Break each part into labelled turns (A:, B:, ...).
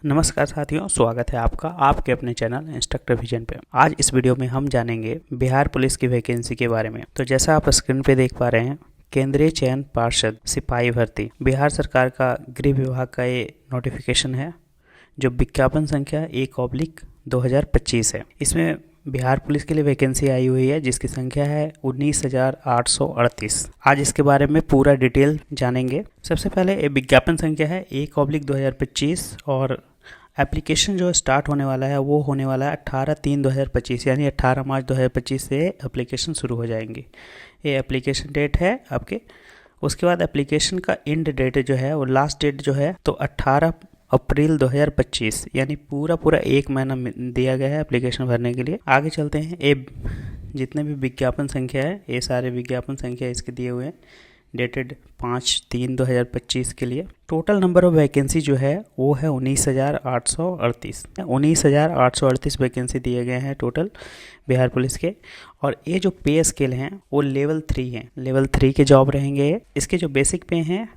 A: नमस्कार साथियों, स्वागत है आपका आपके अपने चैनल इंस्ट्रक्टर विजन पे। आज इस वीडियो में हम जानेंगे बिहार पुलिस की वैकेंसी के बारे में। तो जैसा आप स्क्रीन पे देख पा रहे हैं, केंद्रीय चयन पार्षद सिपाही भर्ती बिहार सरकार का गृह विभाग का ये नोटिफिकेशन है, जो विज्ञापन संख्या 1/2025 है। इसमें बिहार पुलिस के लिए वैकेंसी आई हुई है, जिसकी संख्या है 19,838। आज इसके बारे में पूरा डिटेल जानेंगे। सबसे पहले ये विज्ञापन संख्या है 1/2025 और एप्लीकेशन जो स्टार्ट होने वाला है वो होने वाला है 18/3/2025, यानी 18 मार्च 2025 से एप्लीकेशन शुरू हो जाएंगी। ये एप्लीकेशन डेट है आपके। उसके बाद एप्लीकेशन का एंड डेट जो है वो लास्ट डेट जो है तो 18 अप्रैल 2025, यानी पूरा एक महीना दिया गया है एप्लीकेशन भरने के लिए। आगे चलते हैं। ये जितने भी विज्ञापन संख्या है, ये सारे विज्ञापन संख्या इसके दिए हुए हैं, डेटेड 5/3/2025 के लिए। टोटल नंबर ऑफ वैकेंसी जो है वो है 19,838। 19,838 वैकेंसी दिए गए हैं टोटल बिहार पुलिस के। और ये जो पे स्केल हैं वो लेवल 3 हैं। लेवल 3 के जॉब रहेंगे। इसके जो बेसिक पे हैं,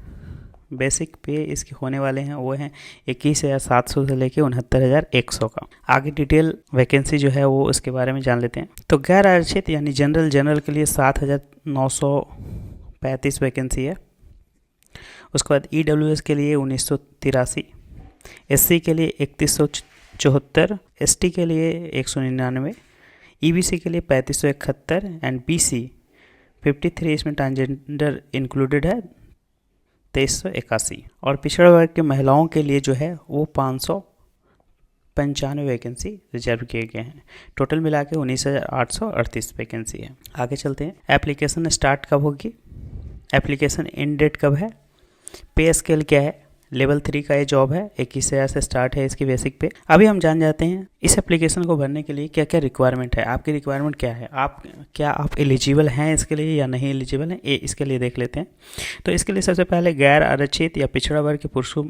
A: बेसिक पे इसके होने वाले हैं वो हैं 21,700 से लेके 69,100 का। आगे डिटेल वैकेंसी जो है वो उसके बारे में जान लेते हैं। तो गैर आरक्षित यानी जनरल के लिए 7,935 वैकेंसी है। उसके बाद EWS के लिए 1983, SC के लिए 3174, ST के लिए 199, EBC के लिए 3571 एंड BC 53, इसमें ट्रांसजेंडर इंक्लूडेड है 2381। और पिछड़ा वर्ग के महिलाओं के लिए जो है वो 595 वैकेंसी रिजर्व किए गए हैं। टोटल मिला के 19,838 वैकेंसी है। आगे चलते हैं। एप्लीकेशन स्टार्ट कब होगी, एप्लीकेशन एंड डेट कब है, पे स्केल क्या है। लेवल 3 का ये जॉब है, 21,000 से स्टार्ट है इसकी बेसिक पे। अभी हम जान जाते हैं इस एप्लीकेशन को भरने के लिए क्या क्या रिक्वायरमेंट है। आपकी रिक्वायरमेंट क्या है, क्या आप एलिजिबल हैं इसके लिए या नहीं एलिजिबल हैं, ये इसके लिए देख लेते हैं। तो इसके लिए सबसे पहले गैर आरक्षित या पिछड़ा वर्ग के पुरुषों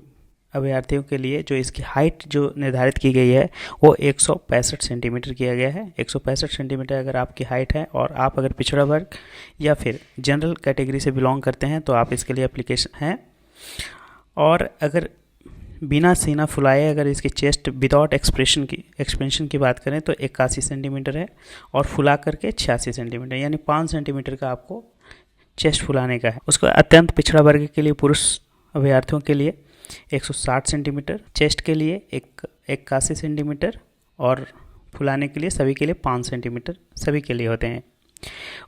A: अभ्यर्थियों के लिए जो इसकी हाइट जो निर्धारित की गई है वो 165 सेंटीमीटर किया गया है। 165 सेंटीमीटर अगर आपकी हाइट है और आप अगर पिछड़ा वर्ग या फिर जनरल कैटेगरी से बिलोंग करते हैं तो आप इसके लिए एप्लीकेशन हैं। और अगर बिना सीना फुलाए अगर इसकी चेस्ट विदाउट एक्सपेंशन की बात करें तो 81 सेंटीमीटर है, और फुला करके 86 सेंटीमीटर, यानी 5 सेंटीमीटर का आपको चेस्ट फुलाने का है। उसको अत्यंत पिछड़ा वर्ग के लिए पुरुष अभ्यर्थियों के लिए 160 सेंटीमीटर, चेस्ट के लिए 81 सेंटीमीटर, और फुलाने के लिए सभी के लिए 5 सेंटीमीटर सभी के लिए होते हैं।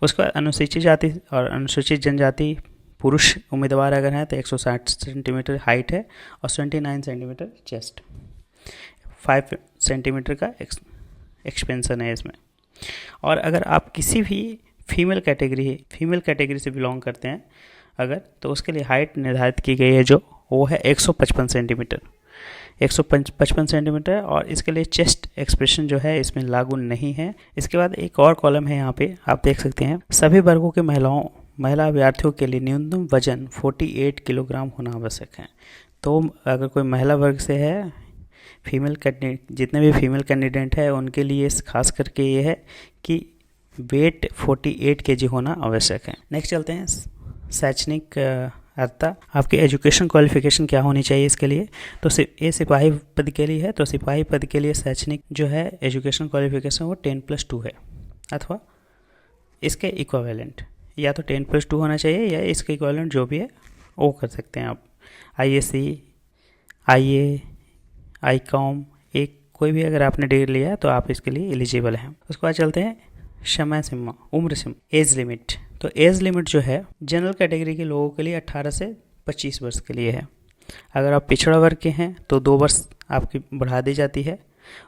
A: उसके बाद अनुसूचित जाति और अनुसूचित जनजाति पुरुष उम्मीदवार अगर हैं तो 160 सेंटीमीटर हाइट है और 29 सेंटीमीटर चेस्ट, 5 सेंटीमीटर का एक्सपेंशन है इसमें। और अगर आप किसी भी फीमेल कैटेगरी से बिलोंग करते हैं अगर, तो उसके लिए हाइट निर्धारित की गई है जो वो है 155 सेंटीमीटर, 155 सेंटीमीटर। और इसके लिए चेस्ट एक्सप्रेशन जो है इसमें लागू नहीं है। इसके बाद एक और कॉलम है, यहाँ पे आप देख सकते हैं, सभी वर्गों के महिला अभ्यर्थियों के लिए न्यूनतम वजन 48 किलोग्राम होना आवश्यक है। तो अगर कोई महिला वर्ग से है, जितने भी फीमेल कैंडिडेट है उनके लिए खास करके ये है कि वेट 48 kg होना आवश्यक है। नेक्स्ट चलते हैं। शैक्षणिक अर्हता, आपकी एजुकेशन क्वालिफिकेशन क्या होनी चाहिए इसके लिए। तो ये सिपाही पद के लिए है, तो सिपाही पद के लिए शैक्षणिक जो है एजुकेशन क्वालिफिकेशन वो 10+2 है, अथवा इसके इक्विवेलेंट, या तो 10+2 होना चाहिए या इसके इक्विवेलेंट जो भी है वो कर सकते हैं आप। ISC, IA, ICOM, एक कोई भी अगर आपने डिग्री लिया है तो आप इसके लिए एलिजिबल हैं। उसके बाद चलते हैं समय सीमा, उम्र सीमा, एज लिमिट। तो एज लिमिट जो है जनरल कैटेगरी के लोगों के लिए 18 से 25 वर्ष के लिए है। अगर आप पिछड़ा वर्ग के हैं तो 2 वर्ष आपकी बढ़ा दी जाती है।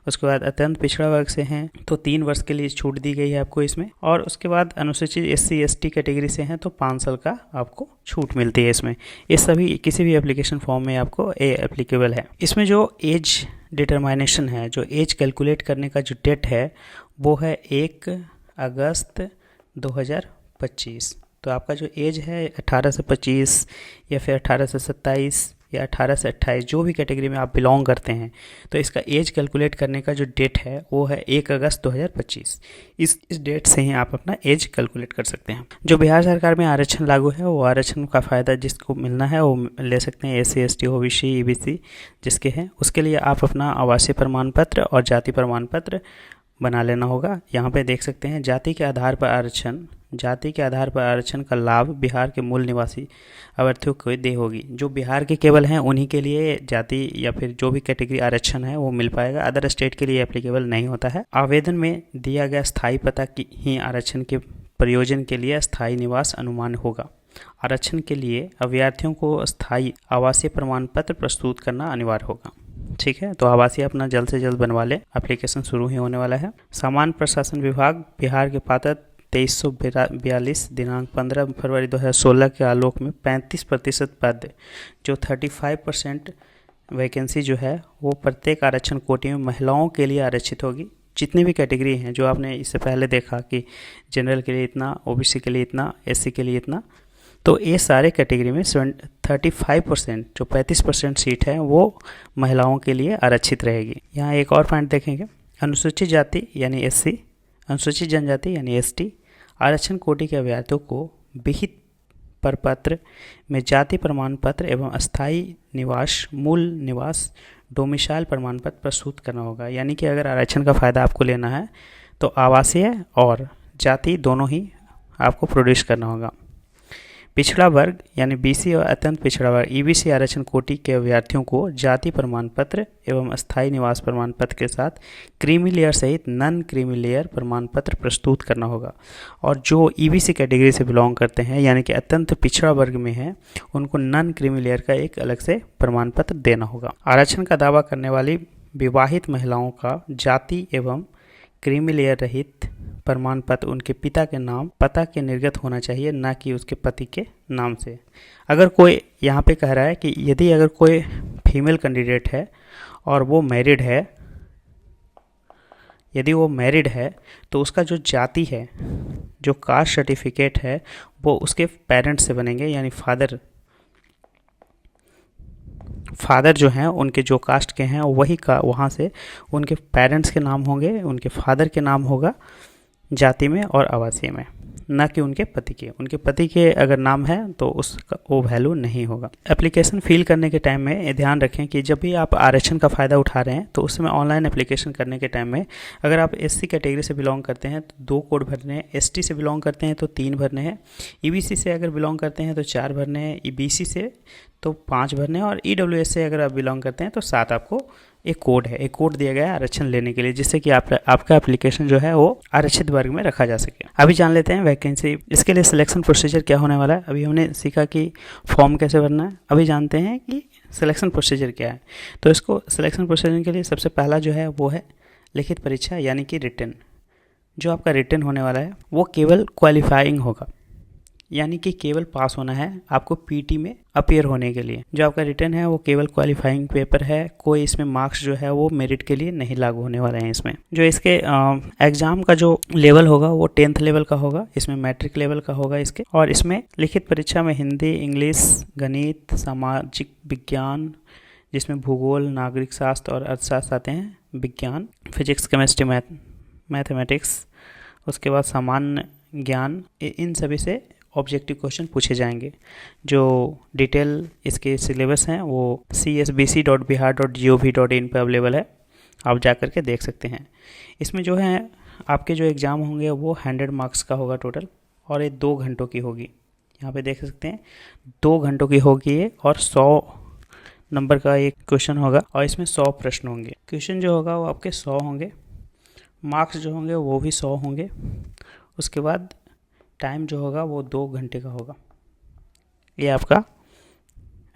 A: उसके बाद अत्यंत पिछड़ा वर्ग से हैं तो 3 वर्ष के लिए छूट दी गई है आपको इसमें। और उसके बाद अनुसूचित SC ST कैटेगरी से हैं तो 5 साल का आपको छूट मिलती है इसमें। ये सभी किसी भी एप्लीकेशन फॉर्म में आपको एप्लीकेबल है। इसमें जो एज डिटरमाइनेशन है, जो एज कैलकुलेट करने का जो डेट है वो है 1 अगस्त 2025। तो आपका जो एज है 18 से 25 या फिर 18 से 27 या 18 से 28 जो भी कैटेगरी में आप बिलोंग करते हैं, तो इसका एज कैलकुलेट करने का जो डेट है वो है 1 अगस्त 2025। इस डेट से ही आप अपना एज कैलकुलेट कर सकते हैं। जो बिहार सरकार में आरक्षण लागू है वो आरक्षण का फ़ायदा जिसको मिलना है वो ले सकते हैं, SC ST OBC EBC जिसके हैं। उसके लिए आप अपना आवासीय प्रमाण पत्र और जाति प्रमाण पत्र बना लेना होगा। यहाँ पे देख सकते हैं जाति के आधार पर आरक्षण का लाभ बिहार के मूल निवासी अभ्यर्थियों को दे होगी। जो बिहार के केवल हैं उन्हीं के लिए जाति या फिर जो भी कैटेगरी आरक्षण है वो मिल पाएगा, अदर स्टेट के लिए एप्लीकेबल नहीं होता है। आवेदन में दिया गया स्थायी पता की ही आरक्षण के प्रयोजन के लिए स्थायी निवास अनुमान होगा। आरक्षण के लिए अभ्यर्थियों को स्थायी आवासीय प्रमाण पत्र प्रस्तुत करना अनिवार्य होगा। ठीक है, तो आवासीय अपना जल्द से जल्द बनवा ले, एप्लीकेशन शुरू ही होने वाला है। सामान्य प्रशासन विभाग बिहार के पात्र 2342 दिनांक 15 फरवरी 2016 के आलोक में 35% पद जो 35% वैकेंसी जो है वो प्रत्येक आरक्षण कोटि में महिलाओं के लिए आरक्षित होगी। जितनी भी कैटेगरी हैं जो आपने इससे पहले देखा कि जनरल के लिए इतना, OBC के लिए इतना, SC के लिए इतना, तो ये सारे कैटेगरी में 35% जो 35% सीट है वो महिलाओं के लिए आरक्षित रहेगी। यहाँ एक और पॉइंट देखेंगे, अनुसूचित जाति यानी SC, अनुसूचित जनजाति यानी ST आरक्षण कोटि के अभ्यर्थियों को विहित प्रपत्र में जाति प्रमाण पत्र एवं अस्थायी निवास मूल निवास डोमिसाइल प्रमाण पत्र प्रस्तुत करना होगा। यानी कि अगर आरक्षण का फ़ायदा आपको लेना है तो आवासीय और जाति दोनों ही आपको प्रोड्यूस करना होगा। पिछड़ा वर्ग यानी BC और अत्यंत पिछड़ा वर्ग EBC आरक्षण कोटि के अभ्यर्थियों को जाति प्रमाण पत्र एवं अस्थायी निवास प्रमाण पत्र के साथ क्रीमी लेयर सहित नॉन क्रीमी लेयर प्रमाण पत्र प्रस्तुत करना होगा। और जो EBC कैटेगरी से बिलोंग करते हैं यानी कि अत्यंत पिछड़ा वर्ग में हैं, उनको नॉन क्रीमी लेयर का एक अलग से प्रमाण पत्र देना होगा। आरक्षण का दावा करने वाली विवाहित महिलाओं का जाति एवं क्रीमी लेयर रहित प्रमाण पत्र उनके पिता के नाम पता के निर्गत होना चाहिए, ना कि उसके पति के नाम से। अगर कोई यहाँ पे कह रहा है कि यदि अगर कोई फीमेल कैंडिडेट है और वो मैरिड है, यदि वो मैरिड है तो उसका जो जाति है, जो कास्ट सर्टिफिकेट है वो उसके पेरेंट्स से बनेंगे, यानी फादर जो हैं उनके जो कास्ट के हैं वही का वहाँ से उनके पेरेंट्स के नाम होंगे, उनके फादर के नाम होगा जाति में और आवासीय में, ना कि उनके पति के। उनके पति के अगर नाम है तो उसका वो वैल्यू नहीं होगा। एप्लीकेशन फिल करने के टाइम में ये ध्यान रखें कि जब भी आप आरक्षण का फ़ायदा उठा रहे हैं तो उस समय ऑनलाइन एप्लीकेशन करने के टाइम में अगर आप SC कैटेगरी से बिलोंग करते हैं तो 2 कोड भरने हैं, ST से बिलोंग करते हैं तो 3 भरने हैं, EBC से अगर बिलोंग करते हैं तो 4 भरने हैं, EBC से तो 5 भरने हैं, और EWS से अगर आप बिलोंग करते हैं तो 7 आपको एक कोड है, एक कोड दिया गया है आरक्षण लेने के लिए, जिससे कि आपका एप्लीकेशन जो है वो आरक्षित वर्ग में रखा जा सके। अभी जान लेते हैं वैकेंसी, इसके लिए सिलेक्शन प्रोसीजर क्या होने वाला है। अभी हमने सीखा कि फॉर्म कैसे भरना है, अभी जानते हैं कि सिलेक्शन प्रोसीजर क्या है। तो इसको सिलेक्शन प्रोसीजर के लिए सबसे पहला जो है वो है लिखित परीक्षा यानी कि रिटन। जो आपका रिटन होने वाला है वो केवल क्वालिफाइंग होगा, यानी कि केवल पास होना है आपको PT में अपीयर होने के लिए। जो आपका रिटन है वो केवल क्वालिफाइंग पेपर है, कोई इसमें मार्क्स जो है वो मेरिट के लिए नहीं लागू होने वाले हैं इसमें। जो इसके एग्ज़ाम का जो लेवल होगा वो 10th लेवल का होगा, इसमें मैट्रिक लेवल का होगा इसके। और इसमें लिखित परीक्षा में हिंदी, इंग्लिश, गणित, सामाजिक विज्ञान जिसमें भूगोल, नागरिक शास्त्र और अर्थशास्त्र आते हैं, विज्ञान, फिजिक्स, केमिस्ट्री, मैथमेटिक्स, उसके बाद सामान्य ज्ञान, इन सभी से ऑब्जेक्टिव क्वेश्चन पूछे जाएंगे। जो डिटेल इसके सिलेबस हैं वो csbc.bihar.gov.in पे अवेलेबल है, आप जा कर के देख सकते हैं। इसमें जो है आपके जो एग्ज़ाम होंगे वो 100 मार्क्स का होगा टोटल, और ये 2 घंटों की होगी। यहाँ पे देख सकते हैं 2 घंटों की होगी ये, और 100 नंबर का एक क्वेश्चन होगा, और इसमें 100 प्रश्न होंगे। क्वेश्चन जो होगा वो आपके 100 होंगे, मार्क्स जो होंगे वो भी 100 होंगे। उसके बाद टाइम जो होगा वो 2 घंटे का होगा। ये आपका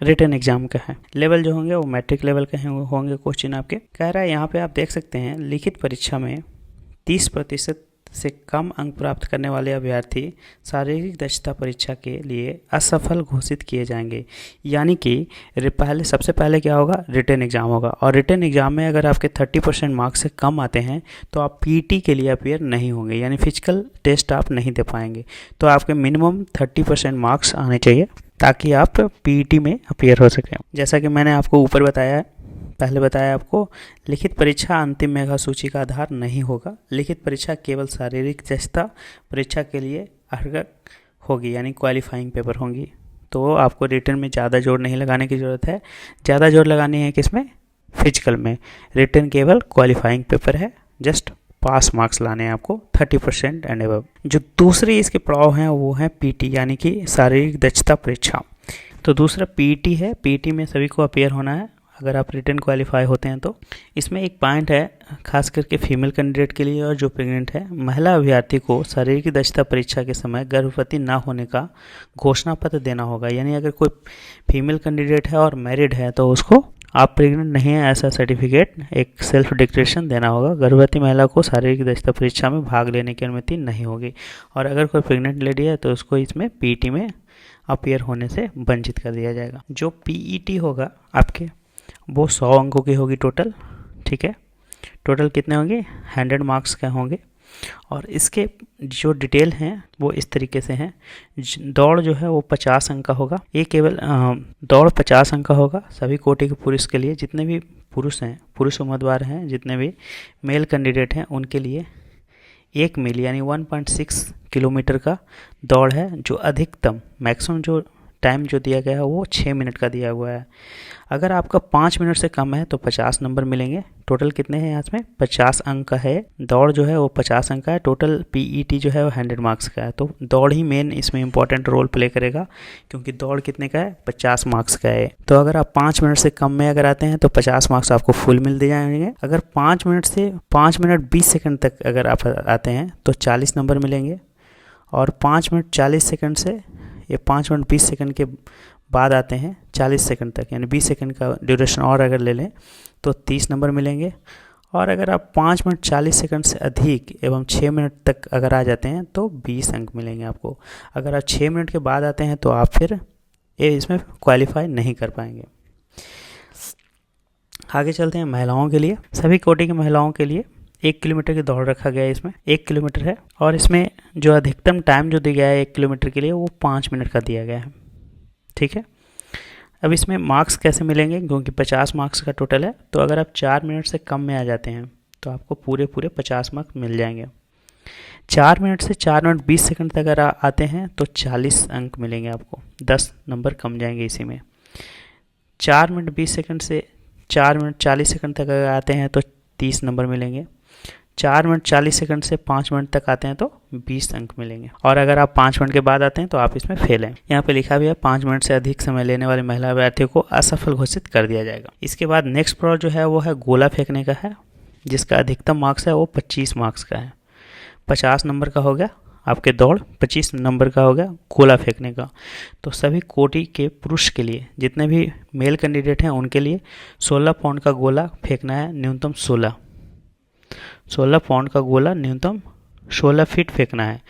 A: रिटन एग्जाम का है। लेवल जो होंगे वो मैट्रिक लेवल के होंगे क्वेश्चन आपके। कह रहा है यहाँ पे आप देख सकते हैं लिखित परीक्षा में 30% से कम अंक प्राप्त करने वाले अभ्यर्थी शारीरिक दक्षता परीक्षा के लिए असफल घोषित किए जाएंगे। यानी कि सबसे पहले क्या होगा, रिटन एग्जाम होगा, और रिटन एग्जाम में अगर आपके 30% मार्क्स से कम आते हैं तो आप PT के लिए अपीयर नहीं होंगे, यानी फिजिकल टेस्ट आप नहीं दे पाएंगे। तो आपके मिनिमम 30% मार्क्स आने चाहिए ताकि आप पीईटी में अपीयर हो सकें। जैसा कि मैंने आपको ऊपर बताया है, पहले बताया आपको, लिखित परीक्षा अंतिम मेधा सूची का आधार नहीं होगा। लिखित परीक्षा केवल शारीरिक दक्षता परीक्षा के लिए अर्हक होगी, यानी क्वालिफाइंग पेपर होंगी। तो आपको रिटर्न में ज़्यादा जोर नहीं लगाने की ज़रूरत है, ज़्यादा जोर लगानी है किसमें, फिजिकल में। रिटर्न केवल क्वालिफाइंग पेपर है, जस्ट पास मार्क्स लाने हैं आपको 30% एंड अबव। जो दूसरी इसके पड़ाव हैं वो हैं पीटी, यानी कि शारीरिक दक्षता परीक्षा। तो दूसरा पीटी है, पीटी में सभी को अपीयर होना है अगर आप रिटर्न क्वालिफाई होते हैं तो। इसमें एक पॉइंट है खास करके फीमेल कैंडिडेट के लिए और जो प्रेग्नेंट है, महिला अभ्यर्थी को शारीरिक दक्षता परीक्षा के समय गर्भवती न होने का घोषणा पत्र देना होगा। यानी अगर कोई फीमेल कैंडिडेट है और मैरिड है तो उसको आप प्रेग्नेंट नहीं है ऐसा सर्टिफिकेट, एक सेल्फ डिक्लेरेशन देना होगा। गर्भवती महिला को शारीरिक दक्षता परीक्षा में भाग लेने की अनुमति नहीं होगी। और अगर कोई प्रेग्नेंट लेडी है तो उसको इसमें पीटी में अपीयर होने से वंचित कर दिया जाएगा। जो पीईटी होगा आपके वो 100 अंकों की होगी टोटल, ठीक है। टोटल कितने होंगे, 100 मार्क्स के होंगे। और इसके जो डिटेल हैं वो इस तरीके से हैं। दौड़ जो है वो 50 अंक का होगा। ये केवल दौड़ 50 अंक का होगा सभी कोटि के पुरुष के लिए। जितने भी पुरुष हैं, पुरुष उम्मीदवार हैं, जितने भी मेल कैंडिडेट हैं उनके लिए 1 मील यानी 1.6 किलोमीटर का दौड़ है। जो अधिकतम मैक्सिमम जो टाइम जो दिया गया है वो 6 मिनट का दिया हुआ है। अगर आपका 5 मिनट से कम है तो 50 नंबर मिलेंगे। टोटल कितने हैं यहाँ में, 50 अंक का है। दौड़ जो है वो 50 अंक का है। टोटल पीईटी जो है वो 100 मार्क्स का है। तो दौड़ ही मेन इसमें इंपॉर्टेंट रोल प्ले करेगा, क्योंकि दौड़ कितने का है, 50 मार्क्स का है। तो अगर आप 5 मिनट से कम में अगर आते हैं तो 50 मार्क्स आपको फुल मिल दिए जाएंगे। अगर 5 मिनट से 5 मिनट 20 सेकंड तक अगर आप आते हैं तो 40 नंबर मिलेंगे। और 5 मिनट 40 सेकंड से ये 5 मिनट 20 सेकंड के बाद आते हैं 40 सेकंड तक, यानी 20 सेकंड का ड्यूरेशन और अगर ले लें तो 30 नंबर मिलेंगे। और अगर आप 5 मिनट 40 सेकंड से अधिक एवं 6 मिनट तक अगर आ जाते हैं तो 20 अंक मिलेंगे आपको। अगर आप 6 मिनट के बाद आते हैं तो आप फिर इसमें क्वालिफाई नहीं कर पाएंगे। आगे चलते हैं महिलाओं के लिए। सभी कोटि की महिलाओं के लिए 1 किलोमीटर की दौड़ रखा गया है। इसमें 1 किलोमीटर है और इसमें जो अधिकतम टाइम जो दिया गया है 1 किलोमीटर के लिए वो 5 मिनट का दिया गया है, ठीक है। अब इसमें मार्क्स कैसे मिलेंगे, क्योंकि 50 मार्क्स का टोटल है। तो अगर आप 4 मिनट से कम में आ जाते हैं तो आपको पूरे 50 मार्क्स मिल जाएंगे। 4 मिनट से 4 मिनट 20 सेकंड तक अगर आते हैं तो 40 अंक मिलेंगे आपको, 10 नंबर कम जाएंगे इसी में। 4 मिनट 20 सेकंड से 4 मिनट 40 सेकंड तक अगर आते हैं तो 30 नंबर मिलेंगे। 4 मिनट 40 सेकंड से 5 मिनट तक आते हैं तो 20 अंक मिलेंगे। और अगर आप 5 मिनट के बाद आते हैं तो आप इसमें फेल हैं। यहाँ पे लिखा भी है 5 मिनट से अधिक समय लेने वाले महिला अभ्यर्थियों को असफल घोषित कर दिया जाएगा। इसके बाद नेक्स्ट प्रॉब्लम जो है वो है गोला फेंकने का है, जिसका अधिकतम मार्क्स है वो 25 मार्क्स का है। 50 नंबर का हो गया आपके दौड़, 25 नंबर का हो गया गोला फेंकने का। तो सभी कोटि के पुरुष के लिए, जितने भी मेल कैंडिडेट हैं उनके लिए 16 पाउंड का गोला फेंकना है, न्यूनतम 16 पाउंड का गोला न्यूनतम 16 फीट फेंकना है।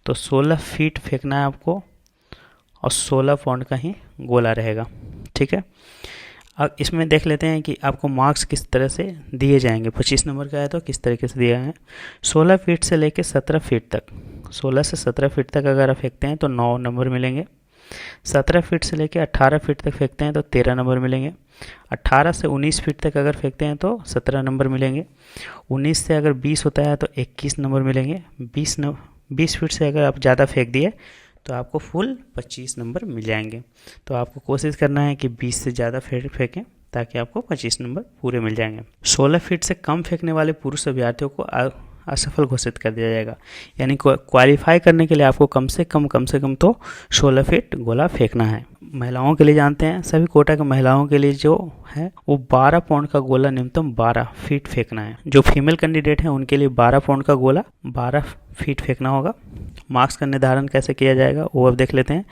A: तो 16 फीट फेंकना है आपको और 16 पाउंड का ही गोला रहेगा, ठीक है। अब इसमें देख लेते हैं कि आपको मार्क्स किस तरह से दिए जाएंगे। 25 नंबर का है तो किस तरीके से दिया है। 16 फीट से लेकर 17 फीट तक, 16 से 17 फीट तक अगर आप फेंकते हैं तो 9 नंबर मिलेंगे। 17 फीट से लेकर 18 फीट तक फेंकते हैं तो 13 नंबर मिलेंगे। 18 से 19 फीट तक अगर फेंकते हैं तो 17 नंबर मिलेंगे। 19 से अगर 20 होता है तो 21 नंबर मिलेंगे। 20 फीट से अगर आप ज़्यादा फेंक दिए तो आपको फुल 25 नंबर मिल जाएंगे। तो आपको कोशिश करना है कि 20 से ज़्यादा फेंकें ताकि आपको 25 नंबर पूरे मिल जाएंगे। 16 फीट से कम फेंकने वाले पुरुष अभ्यर्थियों को असफल घोषित कर दिया जाएगा। यानी क्वालिफाई करने के लिए आपको कम से कम तो 16 फीट गोला फेंकना है। महिलाओं के लिए जानते हैं, सभी कोटा के महिलाओं के लिए जो है वो 12 पाउंड का गोला न्यूनतम 12 फीट फेंकना है। जो फीमेल कैंडिडेट हैं उनके लिए 12 पाउंड का गोला 12 फीट फेंकना होगा। मार्क्स का निर्धारण कैसे किया जाएगा वो अब देख लेते हैं।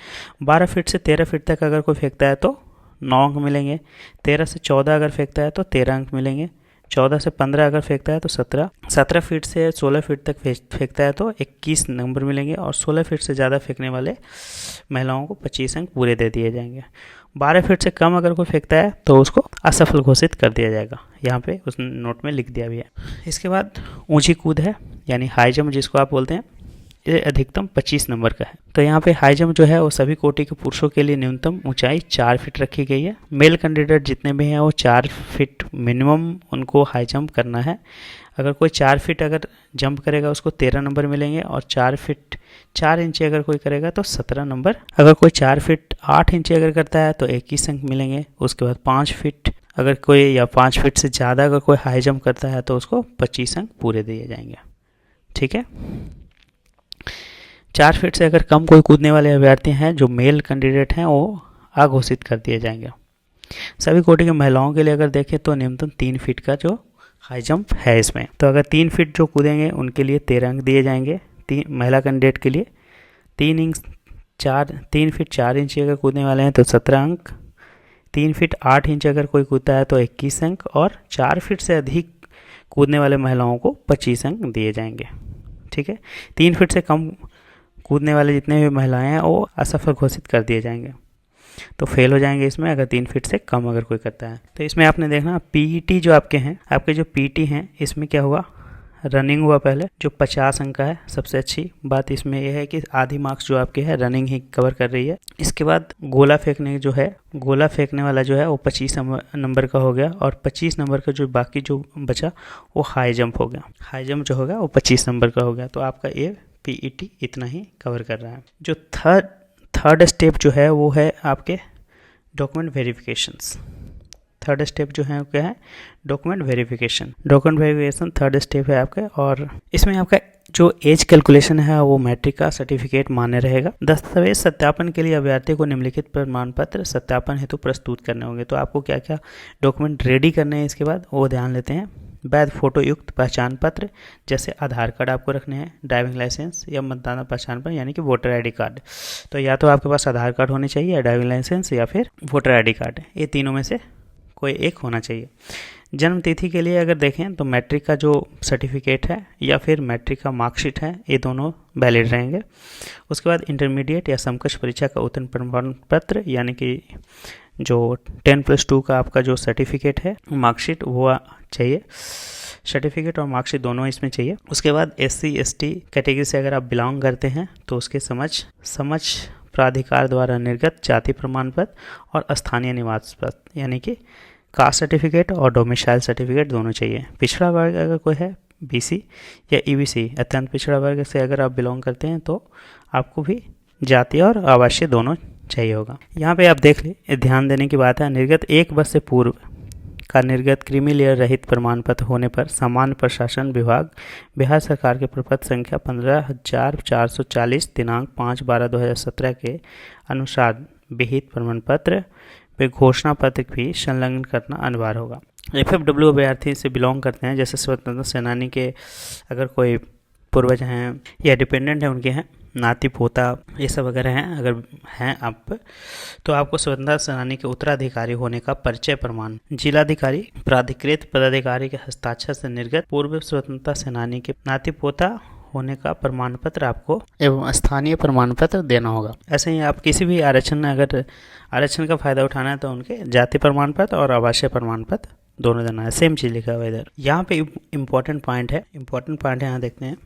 A: 12 फीट से 13 फीट तक अगर कोई फेंकता है तो 9 अंक मिलेंगे। 13 से 14 अगर फेंकता है तो 13 अंक मिलेंगे। 14 से 15 अगर फेंकता है तो 17। 17 फीट से 16 फीट तक फेंकता है तो 21 नंबर मिलेंगे। और 16 फीट से ज़्यादा फेंकने वाले महिलाओं को 25 अंक पूरे दे दिए जाएंगे। 12 फीट से कम अगर कोई फेंकता है तो उसको असफल घोषित कर दिया जाएगा। यहाँ पे उस नोट में लिख दिया भी है। इसके बाद ऊंची कूद है, यानी हाई जंप जिसको आप बोलते हैं। ये अधिकतम 25 नंबर का है। तो यहाँ पे हाई जंप जो है वो सभी कोटि के पुरुषों के लिए न्यूनतम ऊंचाई 4 फीट रखी गई है। मेल कैंडिडेट जितने भी हैं वो 4 फीट मिनिमम उनको हाई जंप करना है। अगर कोई 4 फीट अगर जंप करेगा उसको 13 नंबर मिलेंगे, और 4 फीट 4 इंची अगर कोई करेगा तो 17 नंबर। अगर कोई 4 फीट 8 इंची अगर करता है तो 21 अंक मिलेंगे। उसके बाद 5 फीट अगर कोई, या 5 फीट से ज़्यादा अगर कोई हाई जंप करता है तो उसको 25 अंक पूरे दिए जाएंगे। ठीक है। 4 फीट से अगर कम कोई कूदने वाले अभ्यर्थी हैं जो मेल कैंडिडेट हैं वो अघोषित कर दिए जाएंगे। सभी कोटि की महिलाओं के लिए अगर देखें तो न्यूनतम 3 फीट का जो हाई जंप है इसमें, तो अगर 3 फीट जो कूदेंगे उनके लिए 13 अंक दिए जाएंगे। महिला कैंडिडेट के लिए 3 फीट 4 इंच अगर कूदने वाले हैं तो 17 अंक, 3 फीट 8 इंच अगर कोई कूदता है तो 21 अंक, और 4 फीट से अधिक कूदने वाले महिलाओं को 25 अंक दिए जाएंगे। ठीक है। 3 फीट से कम कूदने वाले जितने भी महिलाएं हैं वो असफल घोषित कर दिए जाएंगे, तो फेल हो जाएंगे इसमें अगर 3 फीट से कम अगर कोई करता है। तो इसमें आपने देखना पीईटी जो आपके हैं, आपके जो पीटी हैं इसमें क्या हुआ, रनिंग हुआ पहले जो 50 अंक का है। सबसे अच्छी बात इसमें यह है कि आधी मार्क्स जो आपके है रनिंग ही कवर कर रही है। इसके बाद गोला फेंकने जो है, गोला फेंकने वाला जो है वो 25 नंबर का हो गया, और 25 नंबर का जो बाकी जो बचा वो हाई जंप हो गया। हाई जंप जो होगा वो 25 नंबर का हो गया। तो आपका ये पीईटी इतना ही कवर कर रहा है। जो थर्ड स्टेप जो है वो है आपके डॉक्यूमेंट वेरिफिकेशंस। थर्ड स्टेप जो है वो क्या है, document verification. Document verification third step है आपका, और इसमें आपका जो एज कैलकुलेशन है वो मैट्रिक का सर्टिफिकेट मान्य रहेगा। दस्तावेज सत्यापन के लिए अभ्यर्थी को निम्नलिखित प्रमाण पत्र सत्यापन हेतु प्रस्तुत करने होंगे। तो आपको क्या क्या डॉक्यूमेंट रेडी करने हैं इसके बाद वो ध्यान लेते हैं। वैध फोटो युक्त पहचान पत्र, जैसे आधार कार्ड आपको रखने हैं, ड्राइविंग लाइसेंस या मतदाता पहचान पत्र यानी कि वोटर आईडी कार्ड। तो या तो आपके पास आधार कार्ड होने चाहिए, या ड्राइविंग लाइसेंस, या फिर वोटर आईडी कार्ड। ये तीनों में से कोई एक होना चाहिए। जन्म तिथि के लिए अगर देखें तो मैट्रिक का जो सर्टिफिकेट है या फिर मैट्रिक का मार्कशीट है, ये दोनों वैलिड रहेंगे। उसके बाद इंटरमीडिएट या समकक्ष परीक्षा का उत्तीर्ण प्रमाण पत्र, यानी कि जो 10+2 का आपका जो सर्टिफिकेट है मार्कशीट वो चाहिए। सर्टिफिकेट और मार्कशीट दोनों इसमें चाहिए। उसके बाद SC ST कैटेगरी से अगर आप बिलोंग करते हैं तो उसके समझ प्राधिकार द्वारा निर्गत जाति प्रमाण पत्र और स्थानीय निवास पत्र, यानी कि कास्ट सर्टिफिकेट और डोमिसाइल सर्टिफिकेट दोनों चाहिए। पिछड़ा वर्ग अगर कोई है, BC या EBC अत्यंत पिछड़ा वर्ग से अगर आप बिलोंग करते हैं तो आपको भी जाति और आवासीय दोनों चाहिए होगा। यहाँ पे आप देख ले, ध्यान देने की बात है, निर्गत 1 वर्ष से पूर्व का निर्गत क्रीमी लेयर रहित प्रमाण पत्र होने पर सामान्य प्रशासन विभाग बिहार सरकार के प्रपत्र संख्या 15,440 दिनांक 5/12/2017 के अनुसार विहित प्रमाण पत्र पे घोषणा पत्र भी संलग्न करना अनिवार्य होगा। FFW अभ्यर्थी से बिलोंग करते हैं, जैसे स्वतंत्रता सेनानी के अगर कोई पूर्वज हैं या डिपेंडेंट हैं, उनके हैं नाती पोता ये सब अगर हैं, अगर हैं आप, तो आपको स्वतंत्रता सेनानी के उत्तराधिकारी होने का परिचय प्रमाण जिलाधिकारी प्राधिकृत पदाधिकारी के हस्ताक्षर से निर्गत पूर्व स्वतंत्रता सेनानी के नाती पोता होने का प्रमाण पत्र आपको एवं स्थानीय प्रमाण पत्र देना होगा। ऐसे ही आप किसी भी अगर आरक्षण का फायदा उठाना है तो उनके जाति प्रमाण पत्र और आवासीय प्रमाण पत्र दोनों देना है। सेम चीज़ लिखा हुआ है इधर। यहाँ पे इम्पोर्टेंट पॉइंट है यहाँ देखते हैं।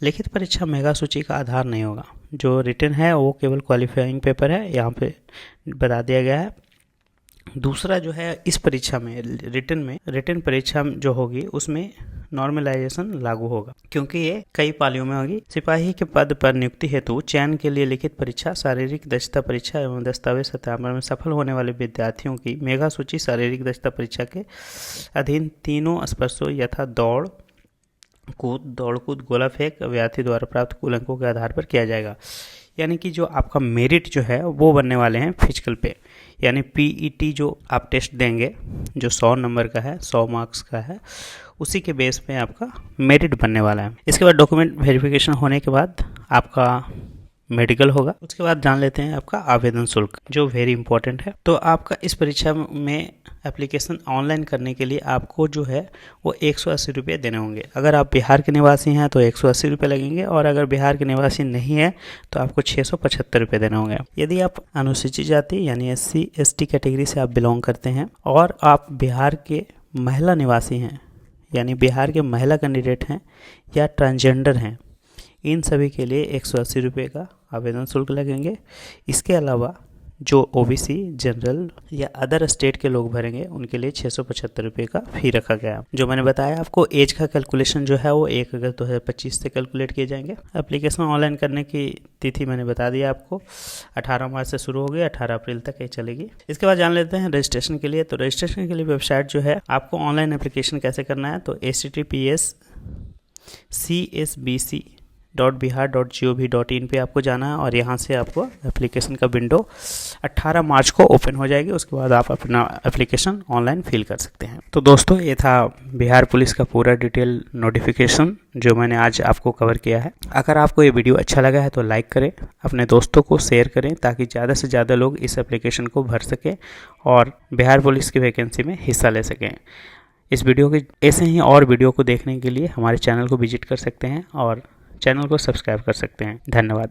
A: लिखित परीक्षा मेगा सूची का आधार नहीं होगा। जो रिटन है वो केवल क्वालिफाइंग पेपर है, यहाँ पे बता दिया गया है। दूसरा जो है इस परीक्षा में रिटन परीक्षा जो होगी उसमें नॉर्मलाइजेशन लागू होगा, क्योंकि ये कई पालियों में होगी। सिपाही के पद पर नियुक्ति हेतु चयन के लिए लिखित परीक्षा, शारीरिक दक्षता परीक्षा एवं दस्तावेज सत्यापन में सफल होने वाले विद्यार्थियों की मेगा सूची शारीरिक दक्षता परीक्षा के अधीन तीनों स्पर्शों यथा दौड़ कूद, गोला फेंक अभ्यर्थी द्वारा प्राप्त कुल अंकों के आधार पर किया जाएगा। यानी कि जो आपका मेरिट जो है वो बनने वाले हैं फिजिकल पे, यानी पीईटी जो आप टेस्ट देंगे जो 100 नंबर का है, 100 मार्क्स का है, उसी के बेस पे आपका मेरिट बनने वाला है। इसके बाद डॉक्यूमेंट वेरिफिकेशन होने के बाद आपका मेडिकल होगा। उसके बाद जान लेते हैं आपका आवेदन शुल्क, जो वेरी इंपॉर्टेंट है। तो आपका इस परीक्षा में एप्लीकेशन ऑनलाइन करने के लिए आपको जो है वो 180 रुपये देने होंगे। अगर आप बिहार के निवासी हैं तो 180 रुपये लगेंगे, और अगर बिहार के निवासी नहीं है तो आपको 675 रुपये देने होंगे। यदि आप अनुसूचित जाति यानी SC ST कैटेगरी से आप बिलोंग करते हैं और आप बिहार के महिला निवासी हैं, यानी बिहार के महिला कैंडिडेट हैं या ट्रांसजेंडर हैं, इन सभी के लिए 180 रुपये का आवेदन शुल्क लगेंगे। इसके अलावा जो ओबीसी, जनरल या अदर स्टेट के लोग भरेंगे उनके लिए 675 रुपये का फी रखा गया। जो मैंने बताया आपको, एज का कैलकुलेशन जो है वो 1 अगस्त 2025 से कैलकुलेट किए जाएंगे। एप्लीकेशन ऑनलाइन करने की तिथि मैंने बता दिया आपको, 18 मार्च से शुरू होगी, 18 अप्रैल तक ये चलेगी। इसके बाद जान लेते हैं रजिस्ट्रेशन के लिए। तो रजिस्ट्रेशन के लिए वेबसाइट जो है, आपको ऑनलाइन एप्लीकेशन कैसे करना है, तो https://csbc.bihar.gov.in पे आपको जाना है और यहाँ से आपको एप्लीकेशन का विंडो 18 मार्च को ओपन हो जाएगी। उसके बाद आप अपना एप्लीकेशन ऑनलाइन फिल कर सकते हैं। तो दोस्तों, ये था बिहार पुलिस का पूरा डिटेल नोटिफिकेशन जो मैंने आज आपको कवर किया है। अगर आपको ये वीडियो अच्छा लगा है तो लाइक करें, अपने दोस्तों को शेयर करें ताकि ज़्यादा से ज़्यादा लोग इस एप्लीकेशन को भर सकें और बिहार पुलिस की वैकेंसी में हिस्सा ले सकें। इस वीडियो के ऐसे ही और वीडियो को देखने के लिए हमारे चैनल को विजिट कर सकते हैं और चैनल को सब्सक्राइब कर सकते हैं। धन्यवाद।